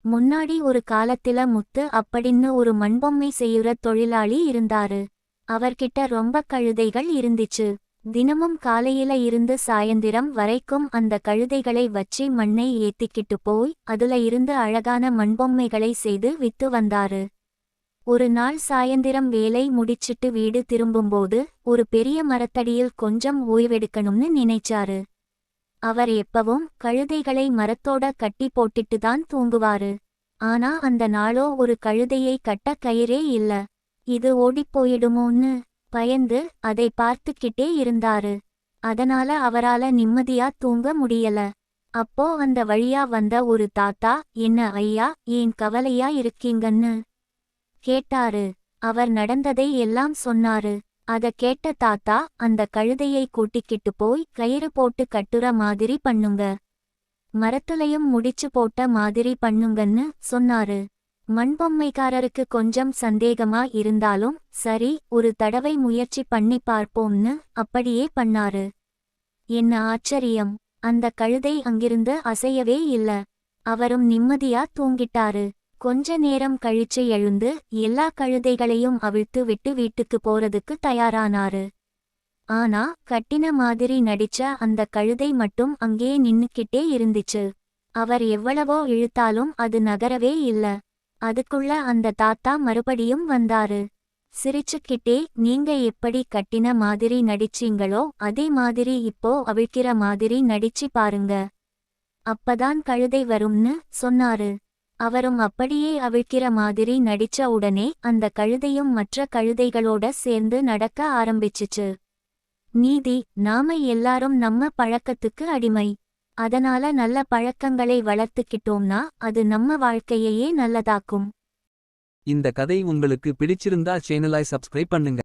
முன்னாடி ஒரு காலத்தில முத்து அப்படின்னு ஒரு மண்பொம்மை செய்யுற தொழிலாளி இருந்தாரு. அவர்கிட்ட ரொம்ப கழுதைகள் இருந்துச்சு. தினமும் காலையில இருந்து சாயந்திரம் வரைக்கும் அந்த கழுதைகளை வச்சு மண்ணை ஏத்திக்கிட்டு போய் அதுல இருந்து அழகான மண்பொம்மைகளை செய்து வித்து வந்தாரு. ஒரு நாள் சாயந்திரம் வேலை முடிச்சிட்டு வீடு திரும்பும்போது ஒரு பெரிய மரத்தடியில் கொஞ்சம் ஓய்வெடுக்கணும்னு நினைச்சாரு. அவர் எப்பவும் கழுதைகளை மரத்தோட கட்டி போட்டுட்டு தான் தூங்குவாரு. ஆனா அந்த நாளோ ஒரு கழுதையை கட்ட கயிறே இல்ல. இது ஓடிப்போயிடுமோன்னு பயந்து அதை பார்த்துக்கிட்டே இருந்தாரு. அதனால அவரால நிம்மதியா தூங்க முடியல. அப்போ அந்த வழியா வந்த ஒரு தாத்தா, என்ன ஐயா, ஏன் கவலையா இருக்கீங்கன்னு கேட்டாரு. அவர் நடந்ததை எல்லாம் சொன்னாரு. அத கேட்ட தாத்தா, அந்த கழுதையை கூட்டிக்கிட்டு போய் கயிறு போட்டு கட்டுற மாதிரி பண்ணுங்க, மரத்துலையும் முடிச்சு போட்ட மாதிரி பண்ணுங்கன்னு சொன்னாரு. மண்பொம்மைக்காரருக்கு கொஞ்சம் சந்தேகமா இருந்தாலும் சரி, ஒரு தடவை முயற்சி பண்ணி பார்ப்போம்னு அப்படியே பண்ணாரு. என்ன ஆச்சரியம், அந்த கழுதை அங்கிருந்து அசையவே இல்ல. அவரும் நிம்மதியா தூங்கிட்டாரு. கொஞ்ச நேரம் கழிச்சு எழுந்து எல்லா கழுதைகளையும் அவிழ்த்து விட்டு வீட்டுக்கு போறதுக்கு தயாரானாரு. ஆனா கட்டின மாதிரி நடிச்ச அந்த கழுதை மட்டும் அங்கே நின்னுக்கிட்டே இருந்துச்சு. அவர் எவ்வளவோ இழுத்தாலும் அது நகரவே இல்ல. அதுக்குள்ள அந்த தாத்தா மறுபடியும் வந்தாரு. சிரிச்சுக்கிட்டே, நீங்க எப்படி கட்டின மாதிரி நடிச்சீங்களோ அதே மாதிரி இப்போ அவிழ்க்கிற மாதிரி நடிச்சு பாருங்க, அப்பதான் கழுதை வரும்னு சொன்னாரு. அவரும் அப்படியே அவிழ்க்கிற மாதிரி நடிச்ச உடனே அந்த கழுதையும் மற்ற கழுதைகளோட சேர்ந்து நடக்க ஆரம்பிச்சுச்சு. நீதி, நாம எல்லாரும் நம்ம பழக்கத்துக்கு அடிமை. அதனால நல்ல பழக்கங்களை வளர்த்துக்கிட்டோம்னா அது நம்ம வாழ்க்கையையே நல்லதாக்கும். இந்த கதை உங்களுக்கு பிடிச்சிருந்தா சேனலை சப்ஸ்கிரைப் பண்ணுங்க.